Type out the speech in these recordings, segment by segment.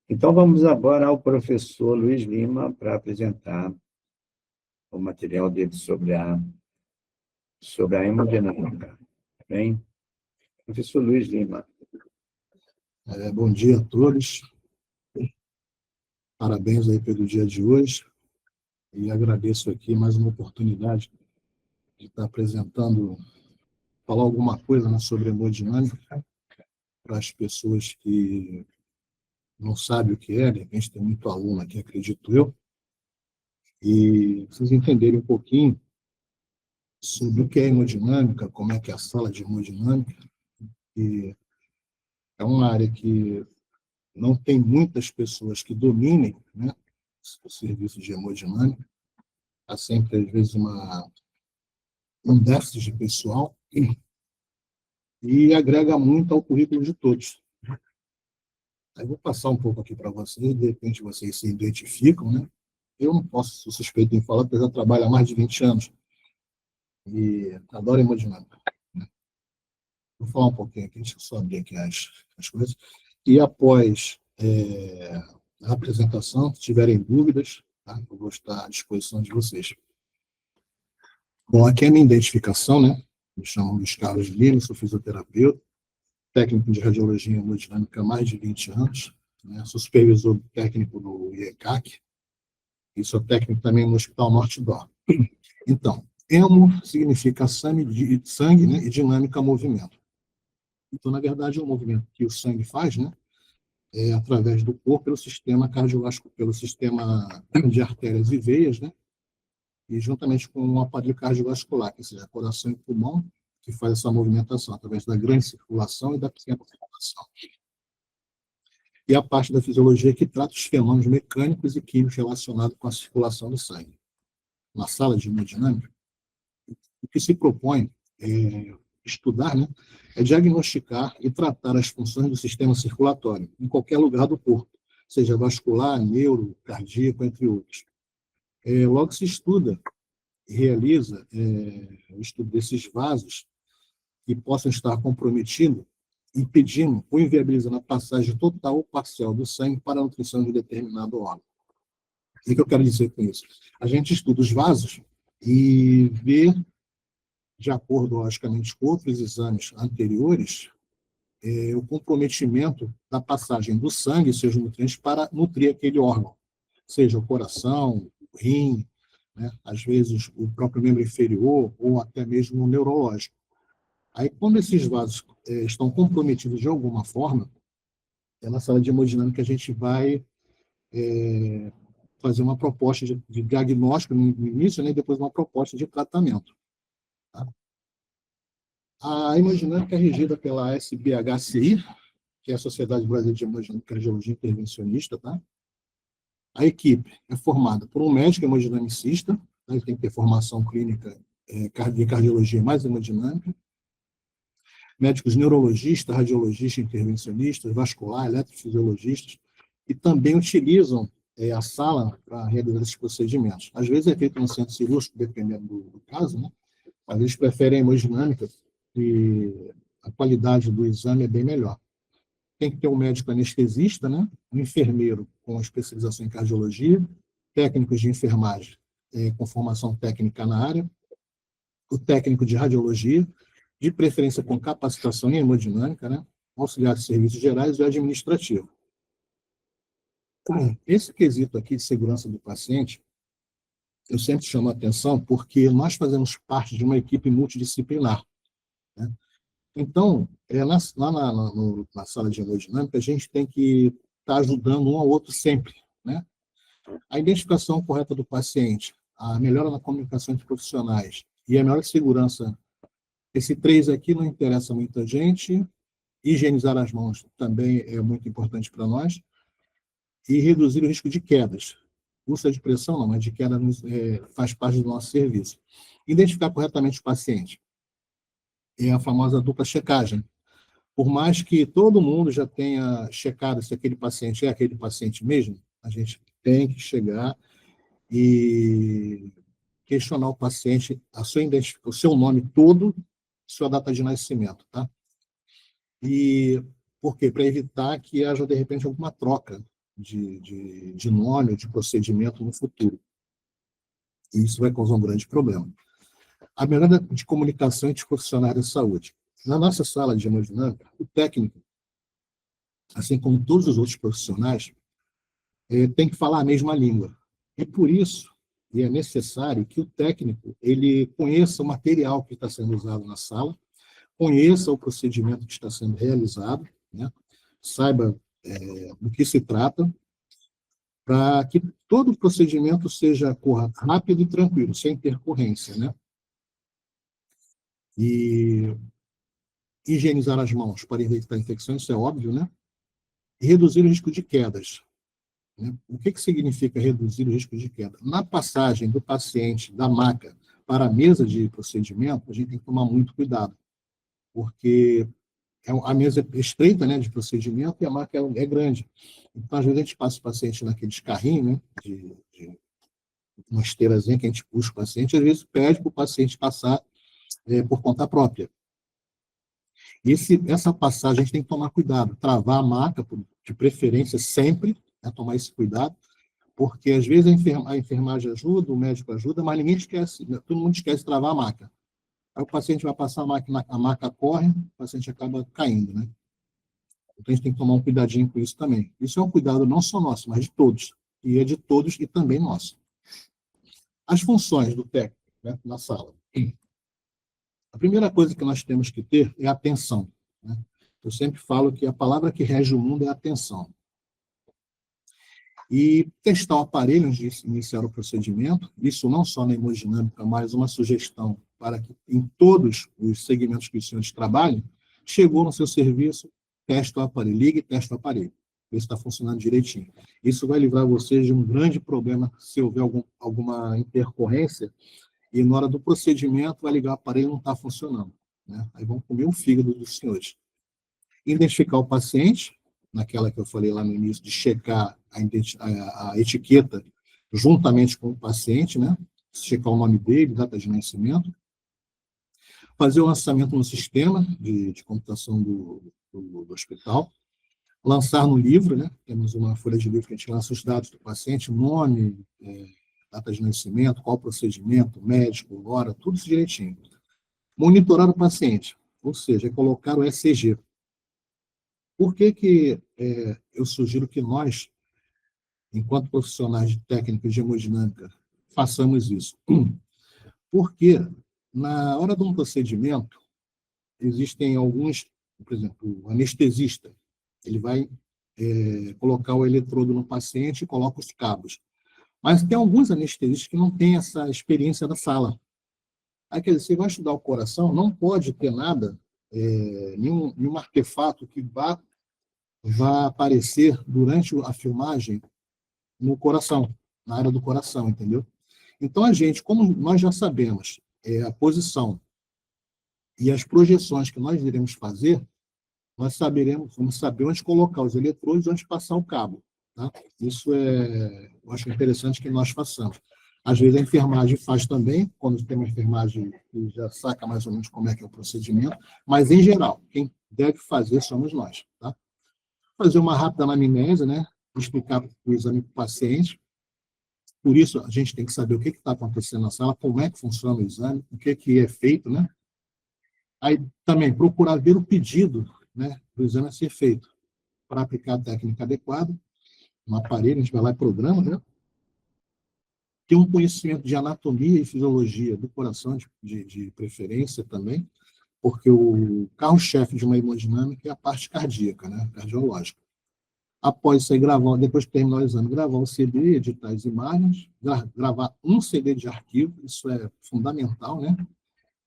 Então, vamos agora ao professor Luiz Lima para apresentar o material dele sobre a hemodinâmica. Bem, professor Luiz Lima. Bom dia a todos. Parabéns aí pelo dia de hoje. E agradeço aqui mais uma oportunidade de estar apresentando, falar alguma coisa, né, sobre hemodinâmica para as pessoas que não sabem o que é. De repente tem muito aluno aqui, acredito eu, e vocês entenderem um pouquinho sobre o que é hemodinâmica, como é que é a sala de hemodinâmica, e é uma área que não tem muitas pessoas que dominem, né, o serviço de hemodinâmica. Há sempre, às vezes, um déficit de pessoal e agrega muito ao currículo de todos. Aí vou passar um pouco aqui para vocês, de repente vocês se identificam, né? Eu não posso, sou suspeito em falar, porque eu já trabalho há mais de 20 anos e adoro hemodinâmica, né? Vou falar um pouquinho aqui, deixa eu só abrir aqui as coisas. E após a apresentação, se tiverem dúvidas, tá? Eu vou estar à disposição de vocês. Bom, aqui é a minha identificação, né? Me chamo Luiz Carlos Lima, sou fisioterapeuta, técnico de radiologia e hemodinâmica há mais de 20 anos, né? Sou supervisor técnico do IECAC e sou técnico também no Hospital Norte Dó. Então, hemo significa sangue, né, e dinâmica movimento. Então, na verdade, é um movimento que o sangue faz, né, através do corpo, pelo sistema cardiovascular, pelo sistema de artérias e veias, né, e juntamente com o aparelho cardiovascular, que seja coração e pulmão, que faz essa movimentação através da grande circulação e da pequena circulação. E a parte da fisiologia que trata os fenômenos mecânicos e químicos relacionados com a circulação do sangue. Na sala de hemodinâmica, o que se propõe estudar, né, é diagnosticar e tratar as funções do sistema circulatório em qualquer lugar do corpo, seja vascular, neuro, cardíaco, entre outros. Logo se estuda e realiza o estudo desses vasos que possam estar comprometidos, impedindo ou inviabilizando a passagem total ou parcial do sangue para a nutrição de determinado órgão. O que eu quero dizer com isso? A gente estuda os vasos e vê, de acordo, logicamente, com outros exames anteriores, o comprometimento da passagem do sangue e seus nutrientes para nutrir aquele órgão, seja o coração, o rim, né, às vezes o próprio membro inferior ou até mesmo o neurológico. Aí, quando esses vasos estão comprometidos de alguma forma, na sala de hemodinâmica a gente vai fazer uma proposta de diagnóstico no início, né, e depois uma proposta de tratamento. Tá? A hemodinâmica é regida pela SBHCI, que é a Sociedade Brasileira de Hemodinâmica e Cardiologia Intervencionista. Tá? A equipe é formada por um médico hemodinamicista, tá? Ele tem que ter formação clínica de cardiologia mais hemodinâmica, médicos neurologistas, radiologistas, intervencionistas, vascular, eletrofisiologistas, e também utilizam a sala para realizar esses procedimentos. Às vezes é feito no centro cirúrgico, dependendo do caso, né? Às vezes preferem a hemodinâmica e a qualidade do exame é bem melhor. Tem que ter um médico anestesista, né? Um enfermeiro com especialização em cardiologia, técnicos de enfermagem com formação técnica na área, o técnico de radiologia, de preferência com capacitação em hemodinâmica, né? Auxiliar de serviços gerais e administrativo. Esse quesito aqui de segurança do paciente, eu sempre chamo a atenção porque nós fazemos parte de uma equipe multidisciplinar, né? Então, na sala de hemodinâmica, a gente tem que estar ajudando um ao outro sempre, né? A identificação correta do paciente, a melhora na comunicação entre profissionais e a melhor segurança. Esse 3 aqui não interessa muita gente. Higienizar as mãos também é muito importante para nós. E reduzir o risco de quedas. Úlcera de pressão não, mas de queda faz parte do nosso serviço. Identificar corretamente o paciente. É a famosa dupla checagem. Por mais que todo mundo já tenha checado se aquele paciente é aquele paciente mesmo, a gente tem que chegar e questionar o paciente, o seu nome todo, sua data de nascimento, tá? E por quê? Para evitar que haja, de repente, alguma troca de nome, de procedimento no futuro. E isso vai causar um grande problema. A melhora de comunicação entre os profissionais da saúde. Na nossa sala de hemodinâmica, o técnico, assim como todos os outros profissionais, tem que falar a mesma língua. E por isso, é necessário que o técnico ele conheça o material que está sendo usado na sala, conheça o procedimento que está sendo realizado, né? Saiba do que se trata, para que todo o procedimento corra rápido e tranquilo, sem intercorrência, né? E higienizar as mãos para evitar infecções, isso é óbvio, né? E reduzir o risco de quedas. Né? O que significa reduzir o risco de queda? Na passagem do paciente da maca para a mesa de procedimento, a gente tem que tomar muito cuidado, porque a mesa é estreita, né, de procedimento, e a maca é grande. Então, às vezes, a gente passa o paciente naqueles carrinhos, né, de uma esteirazinha que a gente puxa o paciente, às vezes pede para o paciente passar por conta própria. Essa passagem a gente tem que tomar cuidado, travar a maca, de preferência, sempre, tomar esse cuidado, porque às vezes a enfermagem ajuda, o médico ajuda, mas ninguém esquece, todo mundo esquece de travar a maca. Aí o paciente vai passar a maca corre, o paciente acaba caindo, né? Então a gente tem que tomar um cuidadinho com isso também. Isso é um cuidado não só nosso, mas de todos. E é de todos e também nosso. As funções do técnico, né, na sala. A primeira coisa que nós temos que ter é atenção, né? Eu sempre falo que a palavra que rege o mundo é atenção. E testar o aparelho antes de iniciar o procedimento, isso não só na hemodinâmica, mas uma sugestão para que em todos os segmentos que os senhores trabalhem, chegou no seu serviço, testa o aparelho, liga e testa o aparelho, ver se está funcionando direitinho. Isso vai livrar vocês de um grande problema se houver alguma intercorrência e na hora do procedimento vai ligar o aparelho e não está funcionando, né? Aí vão comer o fígado dos senhores. Identificar o paciente, naquela que eu falei lá no início, de checar a etiqueta juntamente com o paciente, né? Checar o nome dele, data de nascimento. Fazer o lançamento no sistema de computação do hospital. Lançar no livro, né? Temos uma folha de livro que a gente lança os dados do paciente, nome, data de nascimento, qual procedimento, médico, hora, tudo isso direitinho. Monitorar o paciente, ou seja, colocar o ECG. Por que eu sugiro que nós, enquanto profissionais de técnica de hemodinâmica, façamos isso? Porque na hora de um procedimento, existem alguns, por exemplo, o anestesista, ele vai colocar o eletrodo no paciente e coloca os cabos. Mas tem alguns anestesistas que não têm essa experiência da sala. Aí, quer dizer, você vai estudar o coração, não pode ter nada, nenhum artefato que vá aparecer durante a filmagem no coração, na área do coração, entendeu? Então, a gente, como nós já sabemos a posição e as projeções que nós iremos fazer, vamos saber onde colocar os eletrodos e onde passar o cabo. Tá? Isso eu acho interessante que nós façamos. Às vezes a enfermagem faz também, quando tem uma enfermagem que já saca mais ou menos como é que é o procedimento, mas, em geral, quem deve fazer somos nós. Tá? Fazer uma rápida anamnese, né? Explicar o exame para o paciente. Por isso, a gente tem que saber o que está acontecendo na sala, como é que funciona o exame, o que é feito, né? Aí, também, procurar ver o pedido, né, do exame a ser feito, para aplicar a técnica adequada, no aparelho, a gente vai lá e programa, né? Ter um conhecimento de anatomia e fisiologia do coração, de preferência também, porque o carro-chefe de uma hemodinâmica é a parte cardíaca, né, cardiológica. Após isso aí, depois que terminar o exame, gravar um CD, editar as imagens, gravar um CD de arquivo, isso é fundamental, né?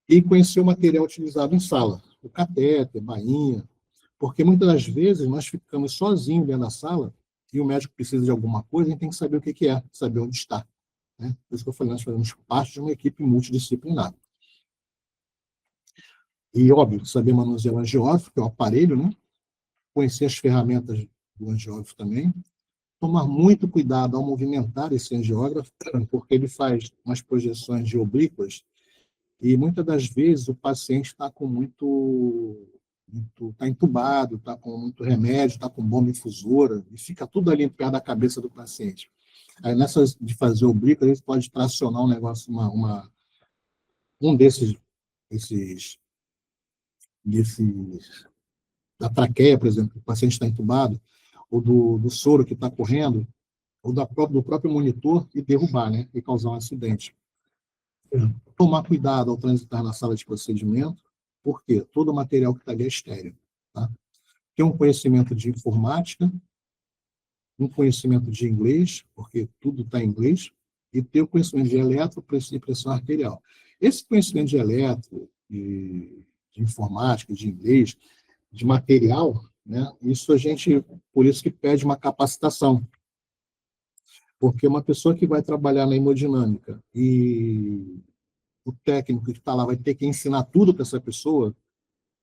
E conhecer o material utilizado em sala, o catéter, bainha, porque muitas das vezes nós ficamos sozinhos dentro da sala e o médico precisa de alguma coisa, a gente tem que saber o que é, saber onde está. Né? Por isso que eu falei, nós fazemos parte de uma equipe multidisciplinar. E, óbvio, saber manusear o angiógrafo, que é o aparelho, né? Conhecer as ferramentas do angiógrafo também. Tomar muito cuidado ao movimentar esse angiógrafo, porque ele faz umas projeções de oblíquas e muitas das vezes o paciente está com está entubado, está com muito remédio, está com bomba infusora, e fica tudo ali perto da cabeça do paciente. Aí, nessa de fazer o oblíquo, a gente pode tracionar um negócio, um desses, da traqueia, por exemplo, o paciente está entubado, ou do soro que está correndo, ou do próprio monitor, e derrubar, né, e causar um acidente. Tomar cuidado ao transitar na sala de procedimento, porque todo o material que está ali é estéreo. Tá? Ter um conhecimento de informática, um conhecimento de inglês, porque tudo está em inglês, e ter o conhecimento de eletro e pressão arterial. Esse conhecimento de eletro, de informática, de inglês, de material, né, isso por isso que pede uma capacitação. Porque uma pessoa que vai trabalhar na hemodinâmica e o técnico que está lá vai ter que ensinar tudo para essa pessoa,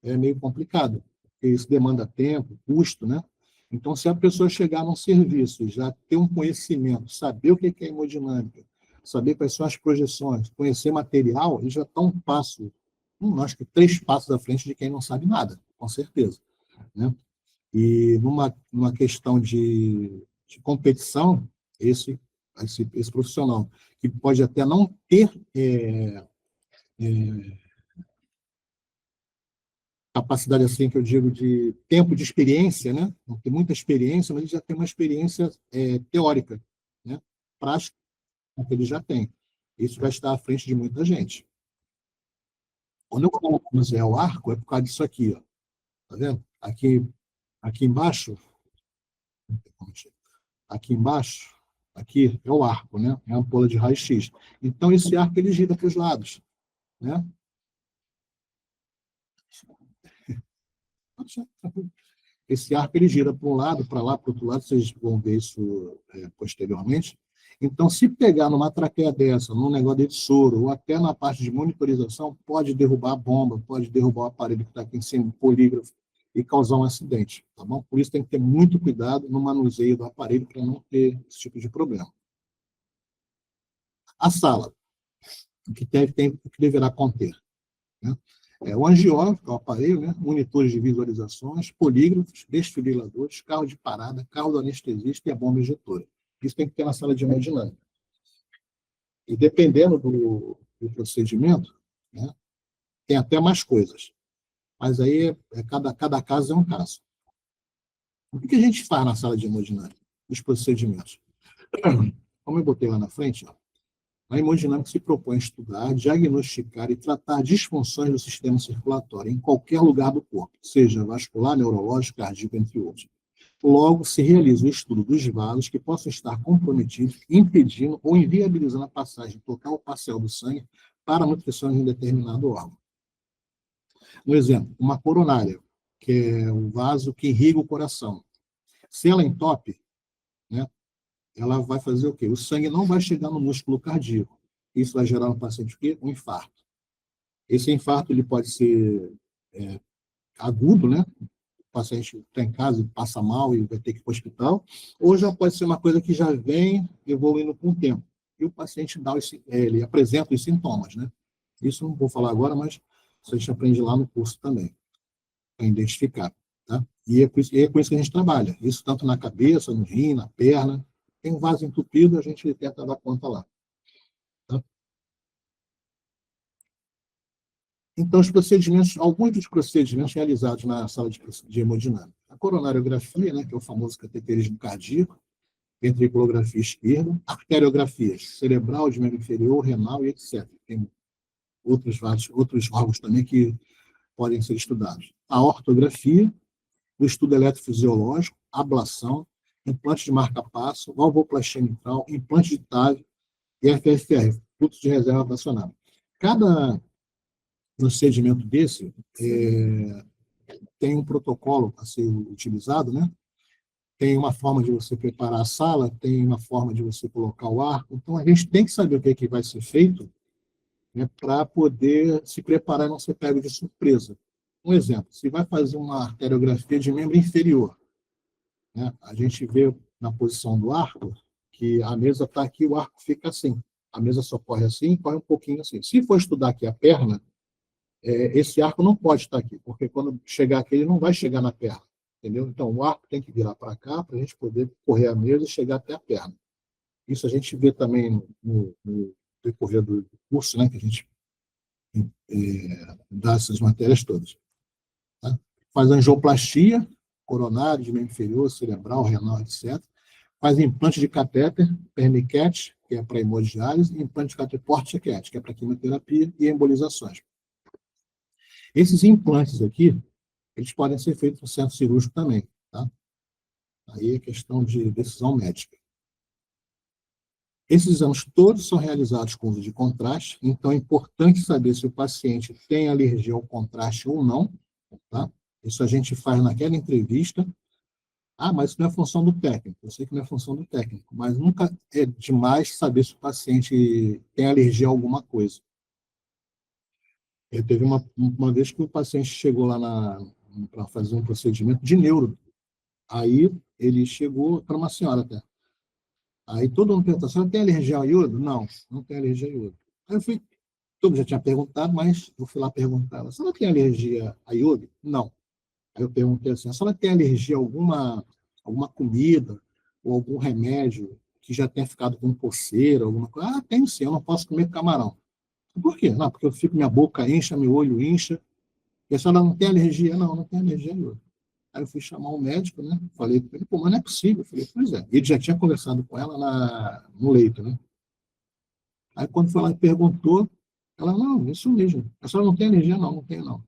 é meio complicado, porque isso demanda tempo, custo, né? Então, se a pessoa chegar num serviço, já ter um conhecimento, saber o que é hemodinâmica, saber quais são as projeções, conhecer material, ele já está um passo, acho que 3 passos à frente de quem não sabe nada, com certeza, né? E numa questão de competição, esse profissional, que pode até não ter capacidade, assim, que eu digo, de tempo de experiência, né? Não tem muita experiência, mas ele já tem uma experiência teórica, né? Prática, que ele já tem. Isso vai estar à frente de muita gente. Quando eu coloco no Zé o arco, é por causa disso aqui, ó. Tá vendo? Aqui embaixo, aqui é o arco, né? É a ampola de raio-x. Então, esse arco, ele gira para os lados, né? Esse arco, ele gira para um lado, para lá, para o outro lado, vocês vão ver isso posteriormente. Então, se pegar numa traqueia dessa, num negócio de soro, ou até na parte de monitorização, pode derrubar a bomba, pode derrubar o aparelho que está aqui em cima, o polígrafo, e causar um acidente, tá bom? Por isso tem que ter muito cuidado no manuseio do aparelho para não ter esse tipo de problema. A sala, o que deverá conter, né? O angiógrafo, que é o aparelho, né? Monitores de visualizações, polígrafos, desfibriladores, carro de parada, carro do anestesista e a bomba injetora. Isso tem que ter na sala de hemodinâmica. E dependendo do procedimento, né, tem até mais coisas. Mas aí cada caso é um caso. O que a gente faz na sala de hemodinâmica? Os procedimentos. Como eu botei lá na frente, ó, a hemodinâmica se propõe a estudar, diagnosticar e tratar disfunções do sistema circulatório em qualquer lugar do corpo, seja vascular, neurológico, cardíaco, entre outros. Logo, se realiza o estudo dos vasos que possam estar comprometidos, impedindo ou inviabilizando a passagem total ou parcial do sangue para a nutrição de um determinado órgão. Um exemplo, uma coronária, que é o vaso que irriga o coração. Se ela entope, né, ela vai fazer o quê? O sangue não vai chegar no músculo cardíaco. Isso vai gerar no paciente o quê? Um infarto. Esse infarto ele pode ser agudo, né? O paciente está em casa e passa mal e vai ter que ir para o hospital, ou já pode ser uma coisa que já vem evoluindo com o tempo. E o paciente ele apresenta os sintomas, né? Isso não vou falar agora, mas a gente aprende lá no curso também, para identificar. Tá? E é com isso que a gente trabalha. Isso tanto na cabeça, no rim, na perna. Tem um vaso entupido, a gente tenta dar conta lá. Tá? Então, alguns dos procedimentos realizados na sala de hemodinâmica. A coronariografia, né, que é o famoso cateterismo cardíaco, ventriculografia esquerda, arteriografia cerebral, de membro inferior, renal e etc. Tem outros órgãos também que podem ser estudados. A ortografia, o estudo eletrofisiológico, ablação, implante de marca-passo, valvoplastia mitral, implante de TAV e FFR, fluxo de reserva vacional. Cada procedimento desse tem um protocolo a ser utilizado, né? Tem uma forma de você preparar a sala, tem uma forma de você colocar o arco. Então, a gente tem que saber o que vai ser feito, né, para poder se preparar e não ser pego de surpresa. Um exemplo, se vai fazer uma arteriografia de membro inferior, né, a gente vê na posição do arco que a mesa está aqui, o arco fica assim. A mesa só corre assim, corre um pouquinho assim. Se for estudar aqui a perna, esse arco não pode estar aqui, porque quando chegar aqui, ele não vai chegar na perna, entendeu? Então, o arco tem que virar para cá, para a gente poder correr a mesa e chegar até a perna. Isso a gente vê também no decorrer do curso, né, que a gente dá essas matérias todas. Tá? Faz angioplastia, coronário, de membro inferior, cerebral, renal, etc. Faz implante de catéter, perniquete, que é para hemodiálise, e implante de catéter portiquete, que é para quimioterapia e embolizações. Esses implantes aqui, eles podem ser feitos no centro cirúrgico também, tá? Aí é questão de decisão médica. Esses exames todos são realizados com uso de contraste, então é importante saber se o paciente tem alergia ao contraste ou não, tá? Isso a gente faz naquela entrevista. Ah, mas isso não é função do técnico. Eu sei que não é função do técnico, mas nunca é demais saber se o paciente tem alergia a alguma coisa. Teve uma vez que o paciente chegou lá para fazer um procedimento de neuro. Aí ele chegou para uma senhora até. Aí todo mundo perguntou, a senhora tem alergia ao iodo? Não, não tem alergia ao iodo. Aí eu fui, todo mundo já tinha perguntado, mas eu fui lá perguntar ela, a senhora tem alergia a iodo? Não. Aí eu perguntei assim, a senhora tem alergia a alguma comida ou algum remédio que já tenha ficado com coceira, alguma coisa? Ah, tenho sim, eu não posso comer camarão. Por quê? Não, porque minha boca incha, meu olho incha. E a senhora não tem alergia? Não, não tem alergia a iodo. Aí eu fui chamar um médico, né? Falei para ele, pô, mas não é possível. Eu falei, pois é. Ele já tinha conversado com ela no leito, né? Aí quando foi lá e perguntou, ela, não, isso mesmo. A senhora não tem alergia? Não, não tem não.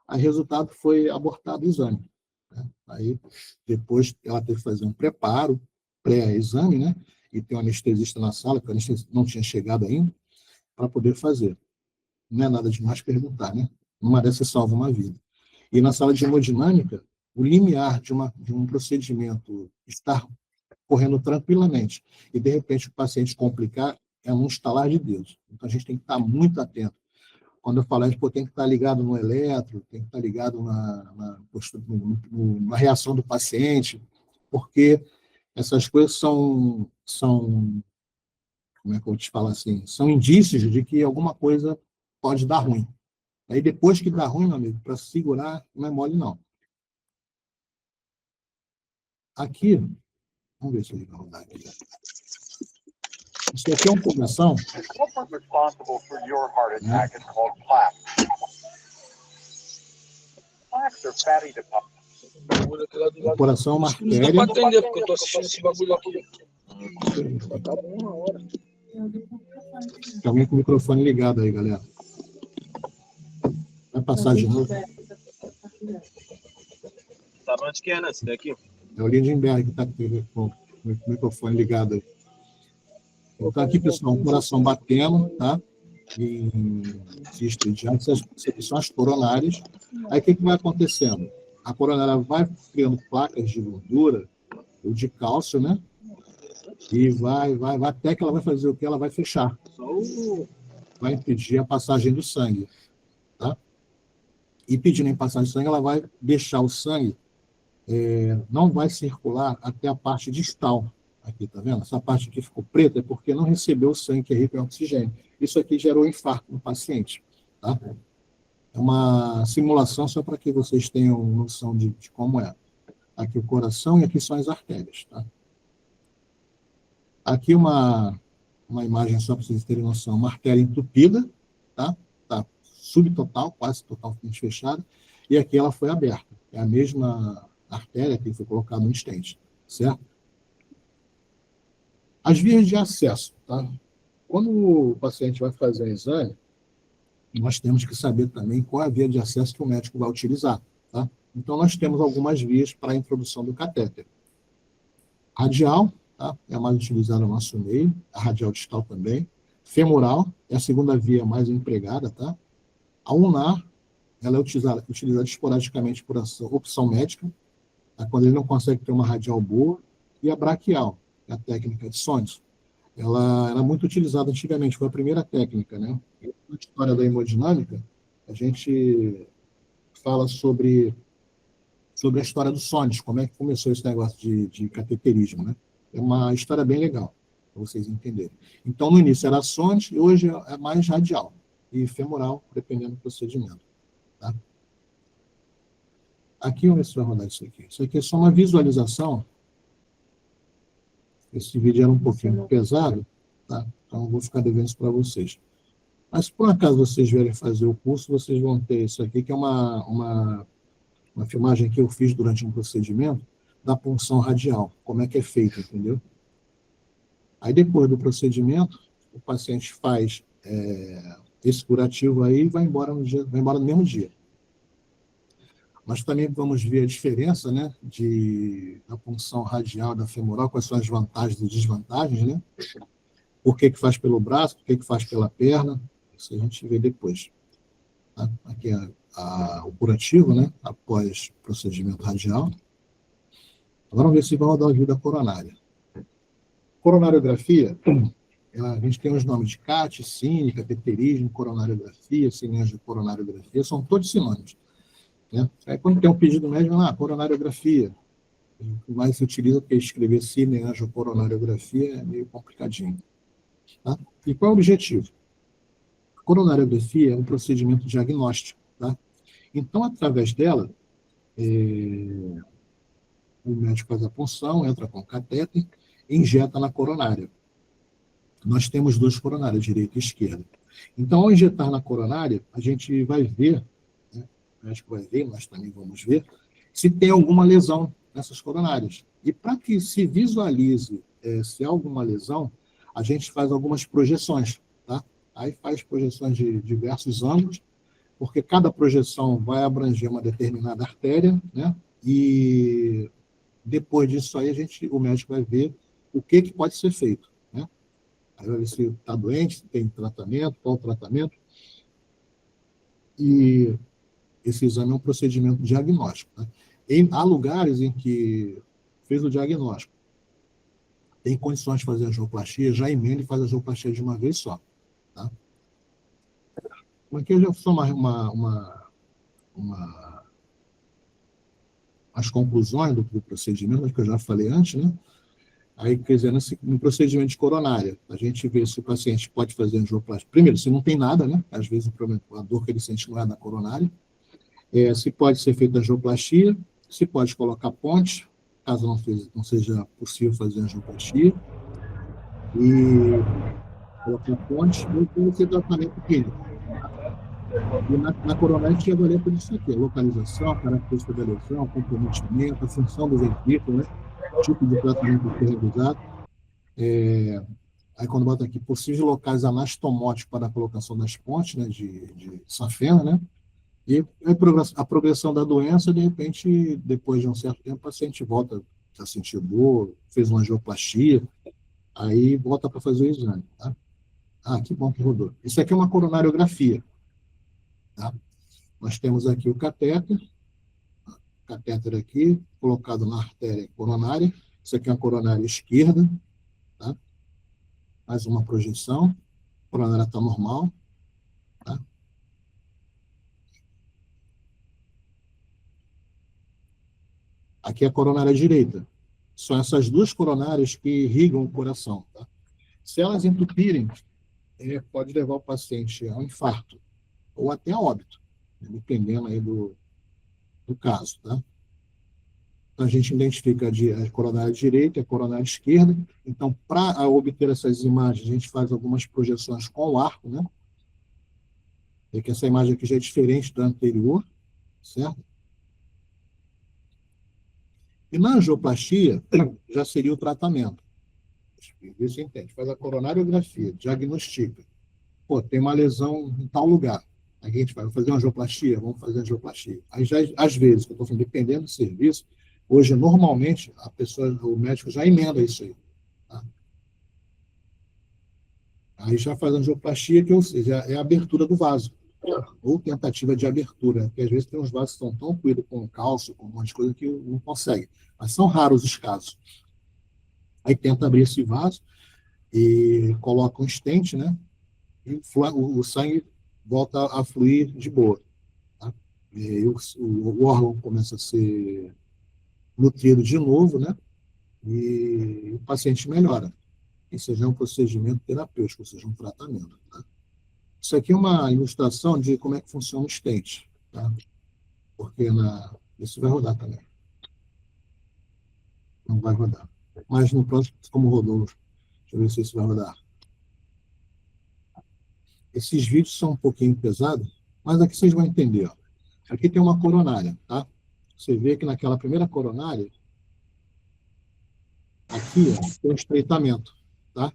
Aí resultado foi abortado o exame. Né? Aí depois ela teve que fazer um preparo, pré-exame, né? E tem um anestesista na sala, porque o anestesista não tinha chegado ainda, para poder fazer. Não é nada demais perguntar, né? Numa dessas salva uma vida. E na sala de hemodinâmica, o limiar de um procedimento estar correndo tranquilamente e, de repente, o paciente complicar é um estalar de dedos. Então, a gente tem que estar muito atento. Quando eu falo, a gente tem que estar ligado no eletro, tem que estar ligado na reação do paciente, porque essas coisas são, como é que eu te falo assim, são indícios de que alguma coisa pode dar ruim. Aí depois que dá ruim, meu amigo, para segurar, não é mole, não. Aqui, vamos ver se ele vai rodar aqui. Isso aqui é um coração. O coração é uma artéria. Não dá pra atender, porque eu tô assistindo esse bagulho aqui. Tá bom na hora. Tem alguém com o microfone ligado aí, galera. Vai passar de novo. Tá onde que é, né? Esse daqui? É o Lindenberg que está com o microfone ligado aí. Então, aqui, pessoal, o coração batendo, tá? Em sístole, essas são as coronárias. Aí, o que vai acontecendo? A coronária vai criando placas de gordura, ou de cálcio, né? E vai até que ela vai fazer o que? Ela vai fechar. Vai impedir a passagem do sangue, tá? E pedindo em passagem de sangue, ela vai deixar o sangue, não vai circular até a parte distal. Aqui, tá vendo? Essa parte aqui ficou preta é porque não recebeu o sangue que é rico em oxigênio. Isso aqui gerou infarto no paciente, tá? É uma simulação só para que vocês tenham noção de como é. Aqui o coração e aqui são as artérias, tá? Aqui uma imagem só para vocês terem noção. Uma artéria entupida, tá? Tá subtotal, quase totalmente fechada. E aqui ela foi aberta. É a mesma artéria que foi colocada no stent, certo? As vias de acesso, tá? Quando o paciente vai fazer o exame, nós temos que saber também qual é a via de acesso que o médico vai utilizar, tá? Então, nós temos algumas vias para a introdução do catéter. Radial, tá? É a mais utilizada no nosso meio, a radial distal também. Femoral é a segunda via mais empregada, tá? A ulnar, ela é utilizada esporadicamente por opção médica, tá? Quando ele não consegue ter uma radial boa. E a braquial, a técnica de Sondes, ela era muito utilizada antigamente, foi a primeira técnica, né? Na história da hemodinâmica, a gente fala sobre a história do Sondes, como é que começou esse negócio de cateterismo, né? É uma história bem legal, para vocês entenderem. Então, no início era Sondes e hoje é mais radial e femoral, dependendo do procedimento. tá? Aqui, vamos ver se vai rodar isso aqui. Isso aqui é só uma visualização. Esse vídeo era um pouquinho pesado, tá? Então, eu vou ficar devendo isso para vocês. Mas, se por acaso vocês vierem fazer o curso, vocês vão ter isso aqui, que é uma filmagem que eu fiz durante um procedimento da punção radial. Como é que é feito, entendeu? Aí, depois do procedimento, o paciente faz esse curativo aí e vai embora no mesmo dia. Nós também vamos ver a diferença, né, da punção radial da femoral, quais são as vantagens e desvantagens, né? Por que faz pelo braço, por que faz pela perna, isso a gente vê depois. Tá? Aqui é o curativo, né, após procedimento radial. Agora vamos ver se vai rodar o vídeo da coronária. Coronariografia, a gente tem os nomes de CAT, cínica, teterismo, coronariografia, cineangiocoronariografia, são todos sinônimos. Né? Aí, quando tem um pedido médico, coronariografia. O que mais se utiliza, porque escrever cineangiocoronariografia é meio complicadinho. Tá? E qual é o objetivo? A coronariografia é um procedimento diagnóstico. Tá? Então, através dela, o médico faz a punção, entra com catéter e injeta na coronária. Nós temos duas coronárias, direita e esquerda. Então, ao injetar na coronária, a gente vai ver, né, o médico vai ver, nós também vamos ver, se tem alguma lesão nessas coronárias. E para que se visualize se há alguma lesão, a gente faz algumas projeções. Tá? Aí faz projeções de diversos ângulos, porque cada projeção vai abranger uma determinada artéria, né? E depois disso aí, o médico vai ver o que pode ser feito. Né? Aí vai ver se está doente, se tem tratamento, qual o tratamento. E esse exame é um procedimento diagnóstico. Né? Há lugares em que fez o diagnóstico, tem condições de fazer a angioplastia, já emenda e faz a angioplastia de uma vez só. Tá? Aqui eu já sou as conclusões do procedimento, que eu já falei antes, né? Aí, quer dizer, no procedimento de coronária, a gente vê se o paciente pode fazer angioplastia. Primeiro, se não tem nada, né? Às vezes a dor que ele sente não é da coronária. Se pode ser feita angioplastia, se pode colocar ponte, caso não seja possível fazer angioplastia, e colocar ponte, ou pode ser tratamento clínico. E na coronária a gente avalia por isso aqui, a localização, a característica da lesão, o comprometimento, a função do ventrículo, né? O tipo de tratamento que foi realizado. Aí quando bota aqui, possíveis locais anastomóticos para a colocação das pontes, né, de safena, né? E a progressão da doença, de repente, depois de um certo tempo, o paciente volta a sentir dor, fez uma angioplastia, aí volta para fazer o exame. Tá? Que bom que rodou. Isso aqui é uma coronariografia. Tá? Nós temos aqui o catéter aqui, colocado na artéria coronária. Isso aqui é a coronária esquerda. Tá? Mais uma projeção. A coronária está normal. Tá? Aqui é a coronária direita. São essas duas coronárias que irrigam o coração. Tá? Se elas entupirem, pode levar o paciente a um infarto ou até a óbito, né? Dependendo aí do caso. Tá? Então, a gente identifica a coronária direita e a coronária esquerda. Então, para obter essas imagens, a gente faz algumas projeções com o arco, né? E que essa imagem aqui já é diferente da anterior, certo? E na angioplastia, já seria o tratamento. Isso você entende. Faz a coronariografia, diagnostica. Tem uma lesão em tal lugar. Aí a gente vai fazer uma angioplastia, vamos fazer a angioplastia. Aí, já, às vezes, eu estou falando, dependendo do serviço, hoje, normalmente, o médico já emenda isso aí. Tá? Aí já faz a angioplastia, que ou seja, é a abertura do vaso, ou tentativa de abertura, porque às vezes tem uns vasos que estão tão cuidados com cálcio, com um monte de coisa, que não consegue. Mas são raros os casos. Aí tenta abrir esse vaso e coloca um stent, né? E o sangue volta a fluir de boa. Tá? E o órgão começa a ser nutrido de novo, né? E o paciente melhora. Isso já é um procedimento terapêutico, ou seja, um tratamento. Tá? Isso aqui é uma ilustração de como é que funciona o stent. tá? Porque isso vai rodar também. Não vai rodar. Mas no próximo, como rodou, deixa eu ver se isso vai rodar. Esses vídeos são um pouquinho pesados, mas aqui vocês vão entender. Ó. Aqui tem uma coronária, tá? Você vê que naquela primeira coronária, aqui ó, tem um estreitamento, tá?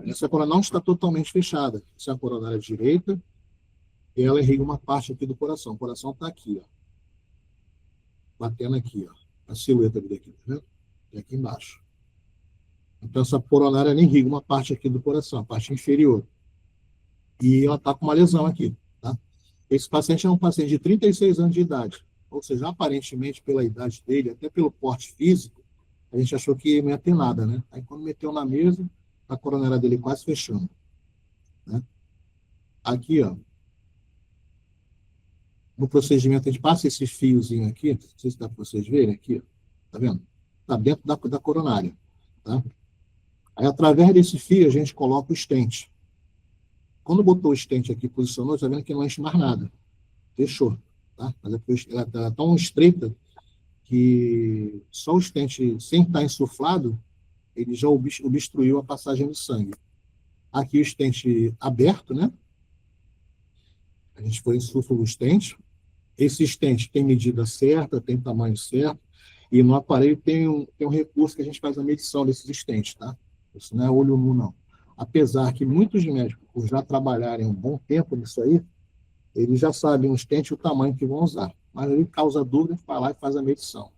Essa coronária não está totalmente fechada. Essa é a coronária direita e ela irriga uma parte aqui do coração. O coração está aqui, ó. Batendo aqui, ó. A silhueta daqui, tá vendo? E aqui embaixo. Então, essa coronária nem irriga uma parte aqui do coração, a parte inferior. E ela está com uma lesão aqui, tá? Esse paciente é um paciente de 36 anos de idade. Ou seja, aparentemente, pela idade dele, até pelo porte físico, a gente achou que não ia ter nada, né? Aí, quando meteu na mesa, a coronária dele quase fechando. Né? Aqui, ó. No procedimento, a gente passa esses fiozinhos aqui, não sei se dá para vocês verem aqui, ó. Tá vendo? Está dentro da coronária, tá? Aí, através desse fio, a gente coloca o stent. Quando botou o stent aqui, posicionou, está vendo que não enche mais nada. Fechou, tá? Mas ela está tão estreita que só o stent, sem estar insuflado, ele já obstruiu a passagem do sangue. Aqui o stent aberto, né? A gente foi insufla o stent. Esse stent tem medida certa, tem tamanho certo, e no aparelho tem um recurso que a gente faz a medição desses stents, tá? Isso não é olho nu, não. Apesar que muitos médicos, por já trabalharem um bom tempo nisso aí, eles já sabem o stent e o tamanho que vão usar. Mas aí causa dúvida, vai lá e faz a medição.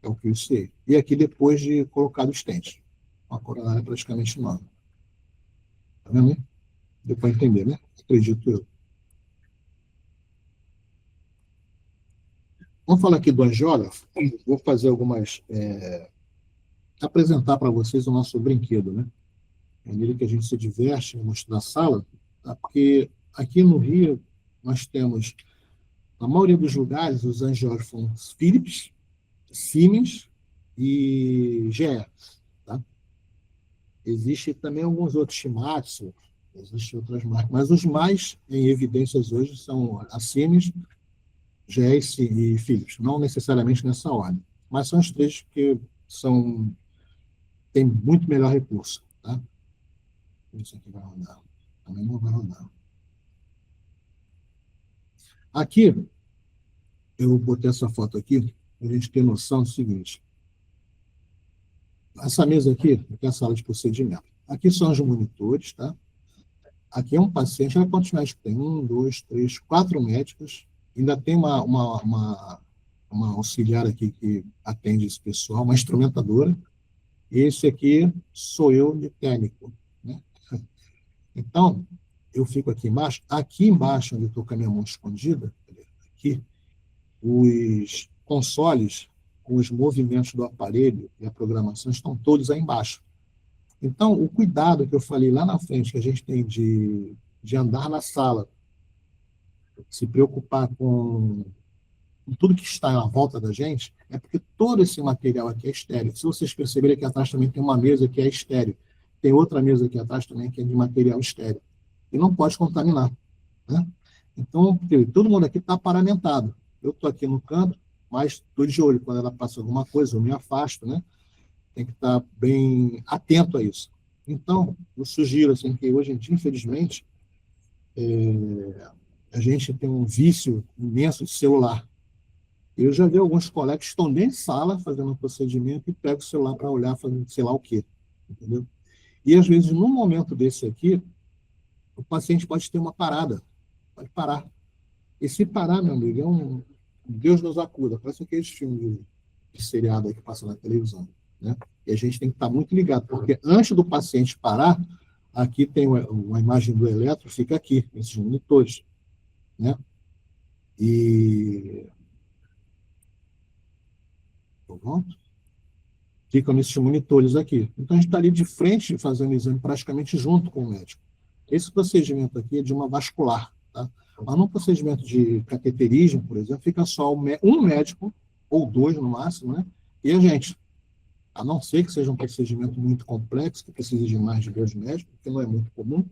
É o que eu sei. E aqui depois de colocado o stent. Uma coronária praticamente nova. Tá vendo aí? Deu para entender, né? Acredito eu. Vamos falar aqui do angiógrafo. Vou fazer apresentar para vocês o nosso brinquedo, né? É nele que a gente se diverte, mostrar na sala, tá? Porque aqui no Rio nós temos, na maioria dos lugares, os angiógrafos Philips, Siemens e GE, tá? Existe também alguns outros, Shimatsu, existem outras marcas, mas os mais em evidências hoje são a Siemens, GE e Philips, não necessariamente nessa ordem, mas são os três que têm muito melhor recurso, tá? Isso aqui vai rodar. Também não vai rodar. Aqui, eu botei essa foto aqui, para a gente ter noção do seguinte. Essa mesa aqui é a sala de procedimento. Aqui são os monitores, tá? Aqui é um paciente, olha quantos médicos tem? 1, 2, 3, 4 médicos. Ainda tem uma auxiliar aqui que atende esse pessoal, uma instrumentadora. Esse aqui sou eu de técnico, né? Então, eu fico aqui embaixo. Aqui embaixo, onde eu estou com a minha mão escondida, aqui, os consoles com os movimentos do aparelho e a programação estão todos aí embaixo. Então, o cuidado que eu falei lá na frente, que a gente tem de andar na sala, se preocupar com tudo que está à volta da gente, é porque todo esse material aqui é estéreo. Se vocês perceberem, aqui atrás também tem uma mesa que é estéreo. Tem outra mesa aqui atrás também que é de material estéreo. E não pode contaminar, né? Então, todo mundo aqui está paramentado. Eu estou aqui no canto, mas estou de olho. Quando ela passa alguma coisa, eu me afasto, né? Tem que estar bem atento a isso. Então, eu sugiro assim, que hoje em dia, infelizmente, a gente tem um vício imenso de celular. Eu já vi alguns colegas que estão dentro de sala fazendo um procedimento e pegam o celular para olhar, fazendo sei lá o quê. Entendeu? E, às vezes, num momento desse aqui, o paciente pode ter uma parada. Pode parar. E se parar, meu amigo, Deus nos acuda. Parece aqueles filmes de seriado aí que passa na televisão, né? E a gente tem que estar muito ligado, porque antes do paciente parar, aqui tem uma imagem do eletro, fica aqui, esses monitores, né? E... Pronto. Ficam nesses monitores aqui. Então, a gente está ali de frente, fazendo o exame praticamente junto com o médico. Esse procedimento aqui é de uma vascular, tá? Mas no procedimento de cateterismo, por exemplo, fica só um médico, ou 2 no máximo, né? E a gente. A não ser que seja um procedimento muito complexo, que precise de mais de 2 médicos, que não é muito comum,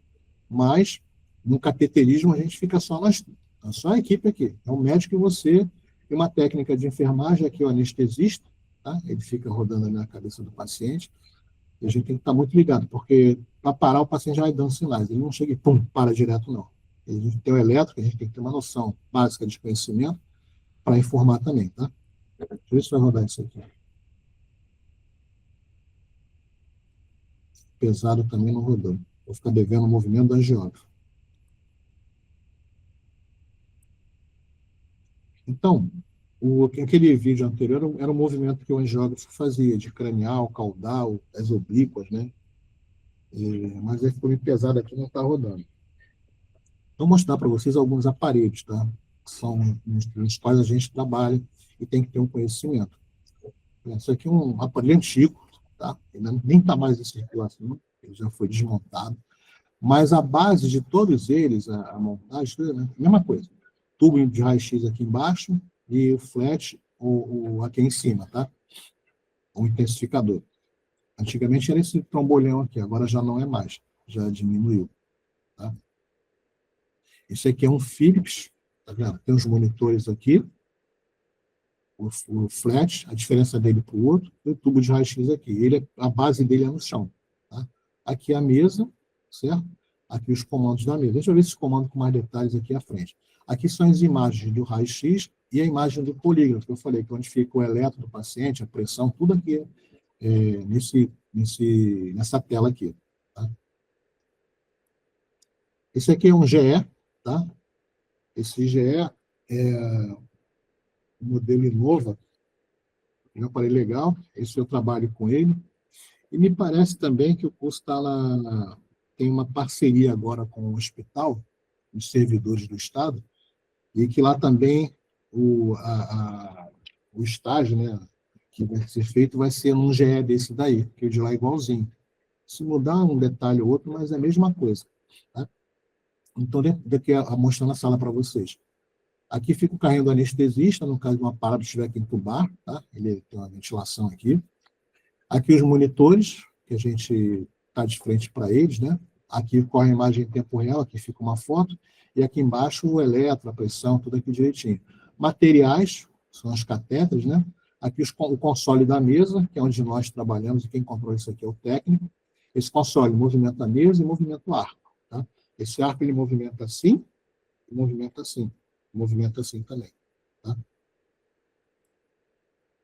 mas no cateterismo a gente fica só nós É só a equipe aqui. É um médico e você, e uma técnica de enfermagem, aqui é o anestesista, tá? Ele fica rodando na cabeça do paciente, e a gente tem que estar muito ligado, porque para parar o paciente já vai dando sinais, ele não chega e pum, para direto, não. A gente tem o elétrico, a gente tem que ter uma noção básica de conhecimento para informar também, tá? Deixa eu ver se vai rodar isso aqui. Pesado também não rodou. Vou ficar devendo o movimento da angiógrafo. Então, aquele vídeo anterior era um movimento que o angiógrafo fazia, de cranial, caudal, as oblíquas, né? Mas ele ficou meio pesado aqui, não está rodando. Vou mostrar para vocês alguns aparelhos, tá? Que são nos quais a gente trabalha e tem que ter um conhecimento. Isso aqui é um aparelho antigo, tá? Ele nem está mais em circulação, ele já foi desmontado. Mas a base de todos eles, a montagem, né? Mesma coisa. Tubo de raio-x aqui embaixo e o flat aqui em cima, tá? O intensificador. Antigamente era esse trombolhão aqui, agora já não é mais, já diminuiu, tá? Esse aqui é um Philips, tá vendo? Tem os monitores aqui, o flat, a diferença dele para o outro, e o tubo de raio-x aqui. A base dele é no chão, tá? Aqui a mesa, certo? Aqui os comandos da mesa. Deixa eu ver esses comandos com mais detalhes aqui à frente. Aqui são as imagens do raio-x e a imagem do polígrafo, que eu falei, que é onde fica o eletro do paciente, a pressão, tudo aqui nessa tela aqui. Tá? Esse aqui é um GE, tá? Esse GE é o modelo Inova, é um aparelho legal, esse eu trabalho com ele, e me parece também que o curso tem uma parceria agora com o hospital, os servidores do Estado, e que lá também o estágio, né, que vai ser feito vai ser num GE desse daí, que o de lá é igualzinho. Se mudar um detalhe ou outro, mas é a mesma coisa. Tá? Então, daqui mostrando a sala para vocês. Aqui fica o carrinho do anestesista, no caso de uma parada tiver que entubar, tá? Ele tem uma ventilação aqui. Aqui os monitores, que a gente está de frente para eles, né? Aqui corre a imagem em tempo real, aqui fica uma foto, e aqui embaixo o eletro, a pressão, tudo aqui direitinho. Materiais, são as catéteres, né? Aqui o console da mesa, que é onde nós trabalhamos, e quem comprou isso aqui é o técnico. Esse console movimenta a mesa e movimenta o arco, tá? Esse arco ele movimenta assim, e movimenta assim. Movimenta assim também, tá?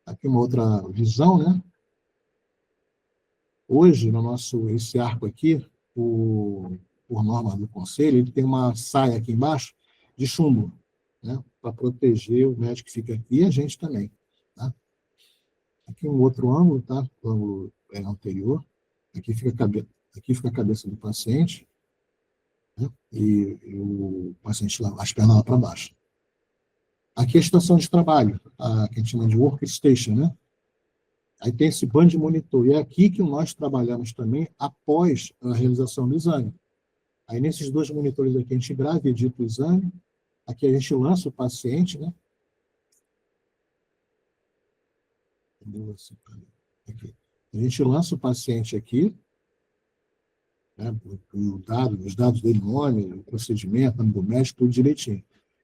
Aqui uma outra visão, né? Hoje, esse arco aqui, por norma do conselho, ele tem uma saia aqui embaixo de chumbo, né? Para proteger o médico que fica aqui e a gente também, tá? Aqui um outro ângulo, tá? O ângulo anterior. Aqui fica a cabeça do paciente, né? E o paciente lá, as pernas lá para baixo. Aqui é a estação de trabalho, que a gente chama de workstation, né? Aí tem esse band monitor, e é aqui que nós trabalhamos também após a realização do exame. Aí nesses dois monitores aqui a gente grava e edita o exame, aqui a gente lança o paciente, né? Aqui. A gente lança o paciente aqui, né? Os dados dele, nome, o procedimento, nome do médico, tudo direitinho.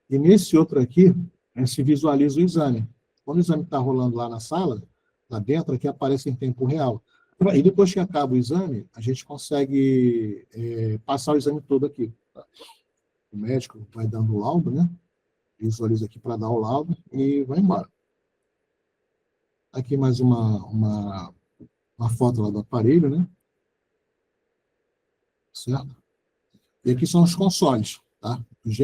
E nesse outro aqui, a gente visualiza o exame. Quando o exame está rolando lá na sala, lá dentro, aqui aparece em tempo real. E depois que acaba o exame, a gente consegue passar o exame todo aqui. Tá? O médico vai dando o laudo, né? Visualiza aqui para dar o laudo e vai embora. Aqui mais uma foto lá do aparelho, né? Certo? E aqui são os consoles, tá? O GE.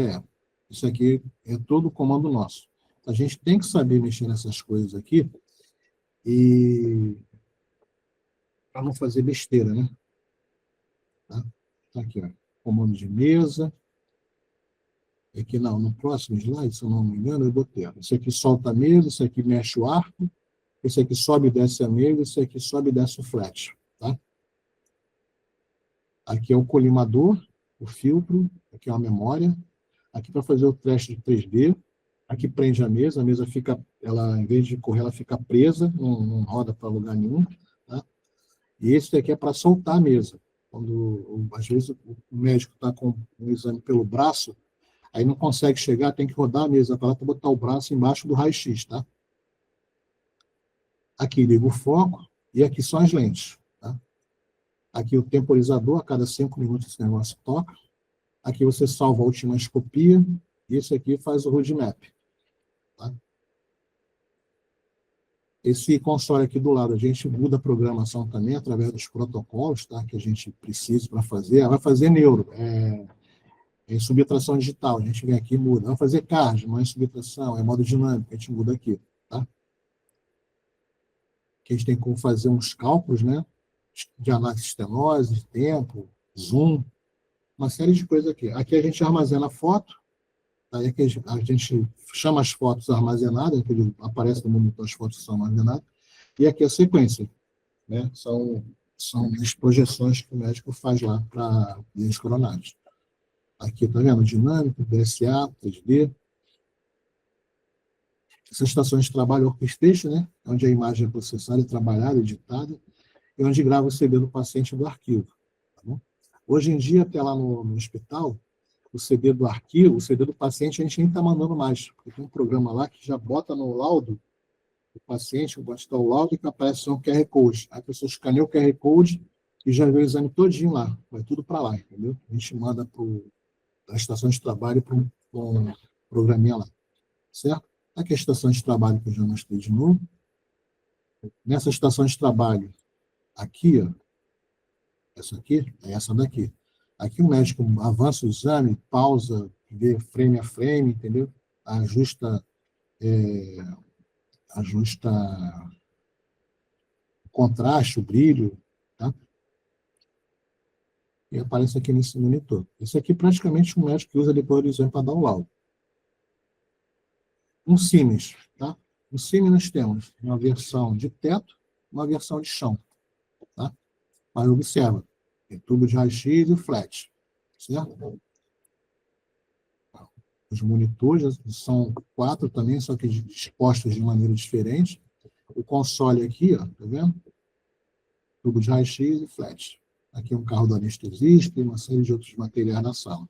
Isso aqui é todo o comando nosso. A gente tem que saber mexer nessas coisas aqui e para não fazer besteira, né? Tá? Aqui, ó, comando de mesa. Aqui não, no próximo slide, se eu não me engano, eu botei. Esse aqui solta a mesa, esse aqui mexe o arco, esse aqui sobe e desce a mesa, esse aqui sobe e desce o flat. Tá? Aqui é o colimador, o filtro, aqui é uma memória. Aqui para fazer o teste de 3D. Aqui prende a mesa fica, ela, em vez de correr, ela fica presa, não roda para lugar nenhum. Tá? E esse daqui é para soltar a mesa. Quando, às vezes, o médico está com um exame pelo braço, Aí não consegue chegar, tem que rodar a mesa para lá para botar o braço embaixo do raio-x, tá? Aqui liga o foco e aqui são as lentes, tá? Aqui o temporizador, a cada 5 minutos esse negócio toca. Aqui você salva a última escopia e esse aqui faz o roadmap, tá? Esse console aqui do lado, a gente muda a programação também através dos protocolos, tá? Que a gente precisa para fazer. Vai fazer neuro, em subtração digital, a gente vem aqui e muda. Vai fazer card, não é subtração, é modo dinâmico, a gente muda aqui, tá? Que a gente tem como fazer uns cálculos, né? De análise de estenose, de tempo, zoom, uma série de coisas aqui. Aqui a gente armazena a foto, aí aqui a gente chama as fotos armazenadas, que aparece no monitor as fotos que são armazenadas, e aqui a sequência, né? São as projeções que o médico faz lá para linhas coronárias. Aqui, tá vendo? Dinâmico, DSA, 3D. Essas estações de trabalho orquestration, né? Onde a imagem é processada, trabalhada, editada, e onde grava o CD do paciente do arquivo. Tá bom? Hoje em dia, até lá no hospital, o CD do arquivo, o CD do paciente, a gente nem está mandando mais, porque tem um programa lá que já bota no laudo do paciente, bota o laudo e que aparece um QR Code. Aí a pessoa escaneia o QR Code e já vê o exame todinho lá, vai tudo para lá, entendeu? A gente manda para a estação de trabalho para um programinha lá, certo? Aqui a estação de trabalho que eu já mostrei de novo. Nessa estação de trabalho, aqui, ó, essa aqui é essa daqui. Aqui o médico avança o exame, pausa, vê frame a frame, entendeu? Ajusta o contraste, o brilho, tá? E aparece aqui nesse monitor. Isso aqui praticamente o médico usa depois do exame para dar o laudo. Um Siemens, tá? No Siemens nós temos uma versão de teto, uma versão de chão, tá? Mas observa, tem tubo de raio-x e flat, certo? Os monitores são 4 também, só que dispostos de maneira diferente. O console aqui, ó, tá vendo? Tubo de raio-x e flat. Aqui um carro do anestesista e uma série de outros materiais na sala.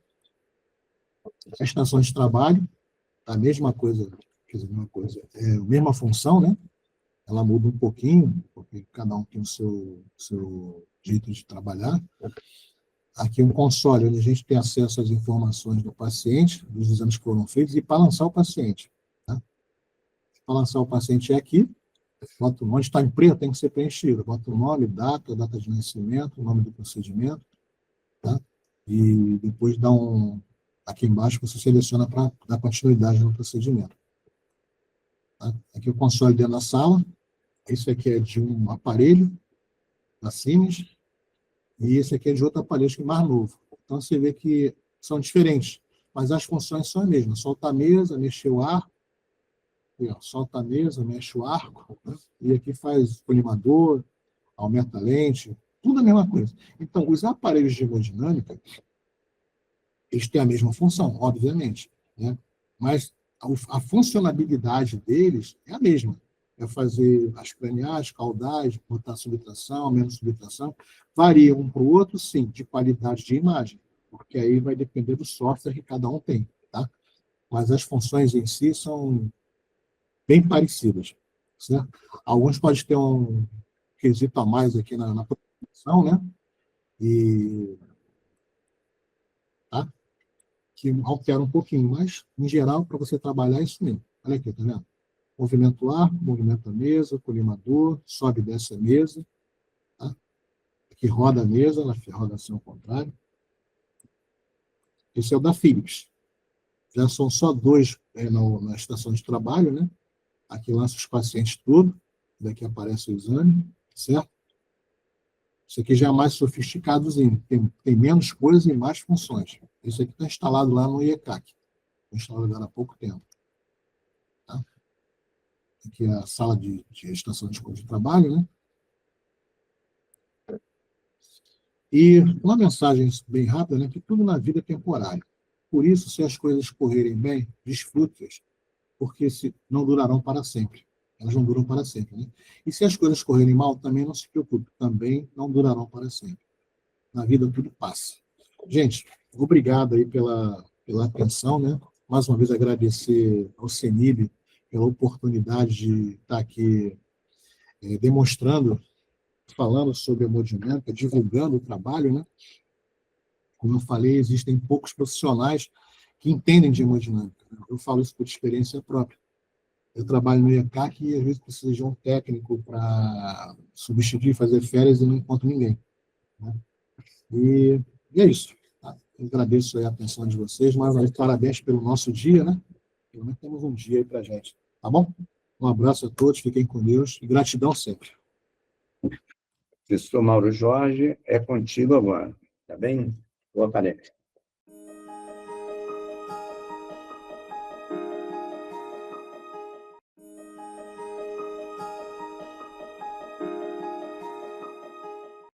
A estação de trabalho, a mesma coisa, quer dizer, a mesma função, né? Ela muda um pouquinho, porque cada um tem o seu jeito de trabalhar. Aqui um console, onde a gente tem acesso às informações do paciente, dos exames que foram feitos, e para lançar o paciente. Tá? Para lançar o paciente é aqui, bota o nome, está em preto, tem que ser preenchido. Bota o nome, data de nascimento, o nome do procedimento, tá? E depois dá aqui embaixo você seleciona para dar continuidade no procedimento. Tá? Aqui o console dentro da sala, esse aqui é de um aparelho da Siemens, e esse aqui é de outro aparelho que é mais novo. Então você vê que são diferentes, mas as funções são as mesmas. Solta a mesa, mexer o arco, solta a mesa, mexe o arco, né? E aqui faz colimador, aumenta a lente, tudo a mesma coisa. Então, os aparelhos de hemodinâmica, eles têm a mesma função, obviamente, né? Mas a funcionalidade deles é a mesma. É fazer as craniais, caudais, botar subtração, menos subtração. Varia um para o outro, sim, de qualidade de imagem, porque aí vai depender do software que cada um tem, tá? Mas as funções em si são bem parecidas, certo? Alguns podem ter um quesito a mais aqui na produção, né? E tá? Que altera um pouquinho, mas, em geral, para você trabalhar, é isso mesmo. Olha aqui, tá vendo? Movimento ar, movimento a mesa, colimador, sobe e desce a mesa, tá? Aqui roda a mesa, ela roda assim ao contrário. Esse é o da Philips. Já são só 2 na estação de trabalho, né? Aqui lança os pacientes tudo, daqui aparece o exame, certo? Isso aqui já é mais sofisticadozinho, tem menos coisas e mais funções. Isso aqui está instalado lá no IECAC, foi instalado agora há pouco tempo. Tá? Aqui é a sala de estação de trabalho, né? E uma mensagem bem rápida, né? Que tudo na vida é temporário. Por isso, se as coisas correrem bem, desfrute-as, porque não durarão para sempre. Elas não duram para sempre, né? E se as coisas correrem mal, também não se preocupe, também não durarão para sempre. Na vida tudo passa. Gente, obrigado aí pela pela atenção, né? Mais uma vez agradecer ao CENIB pela oportunidade de estar aqui demonstrando, falando sobre hemodinâmica, divulgando o trabalho, né? Como eu falei, existem poucos profissionais que entendem de hemodinâmica, né? Eu falo isso por experiência própria. Eu trabalho no IECAC e às vezes preciso de um técnico para substituir, fazer férias e não encontro ninguém, né? E é isso. Tá? Eu agradeço a atenção de vocês, mais uma vez, parabéns pelo nosso dia, né? Pelo menos temos um dia aí para a gente, tá bom? Um abraço a todos, fiquem com Deus e gratidão sempre. Professor Mauro Jorge, é contigo agora, tá bem? Boa palestra.